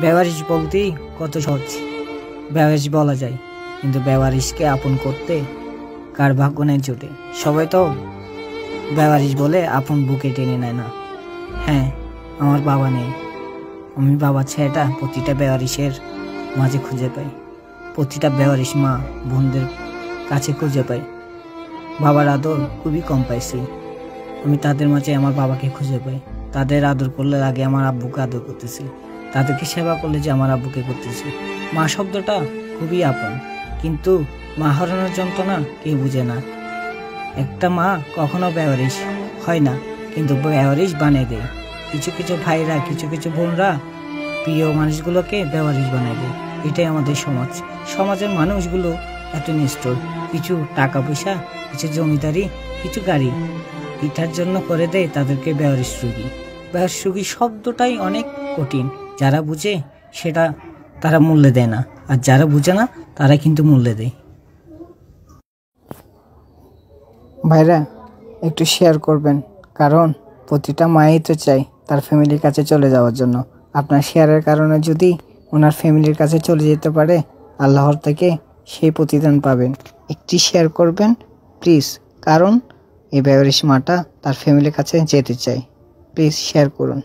বেওয়ারিশ বলতেই কত সহজ, বেওয়ারিশ বলা যায়, কিন্তু বেওয়ারিশকে আপন করতে কার ভাগ্য নেই জোটে। সবাই তো বেওয়ারিশ বলে আপন বুকে টেনে নেয় না। হ্যাঁ, আমার বাবা নেই, আমি বাবা ছেলেটা প্রতিটা বেওয়ারিশের মাঝে খুঁজে পাই, প্রতিটা বেওয়ারিশ মা বোনদের কাছে খুঁজে পাই। বাবার আদর খুবই কম পাইছি, আমি তাদের মাঝে আমার বাবাকে খুঁজে পাই। তাদের আদর করলে আগে আমার আব্বুকে আদর করতেছি, তাদেরকে সেবা করলে যে আমার আব্বুকে করতেছি। মা শব্দটা খুবই আপন, কিন্তু মা হারানোর যন্ত্রণা কেউ বুঝে না। একটা মা কখনো বেওয়ারিশ হয় না, কিন্তু বেওয়ারিশ বানিয়ে দেয়। কিছু কিছু ভাইরা, কিছু কিছু বোনরা প্রিয় মানুষগুলোকে বেওয়ারিশ বানিয়ে দেয়। এটাই আমাদের সমাজ। সমাজের মানুষগুলো এত নিষ্ঠুর, কিছু টাকা পয়সা, কিছু জমিদারি, কিছু গাড়ি, এটার জন্য করে দেয় তাদেরকে বেওয়ারিশ রোগী। বেওয়ারিশ রোগী শব্দটাই অনেক কঠিন, যারা বুঝে সেটা তারা মূল্য দেয় না, আর যারা বুঝে না তারা কিন্তু মূল্য দেয়। ভাইরা একটু শেয়ার করবেন, কারণ প্রতিটা মাই তো চাই তার ফ্যামিলির কাছে চলে যাওয়ার জন্য। আপনার শেয়ারের কারণে যদি ওনার ফ্যামিলির কাছে চলে যেতে পারে, আল্লাহর থেকে সেই প্রতিদান পাবেন। একটি শেয়ার করবেন প্লিজ, কারণ এই বেওয়ারিশ মাটা তার ফ্যামিলির কাছে যেতে চায়। প্লিজ শেয়ার করুন।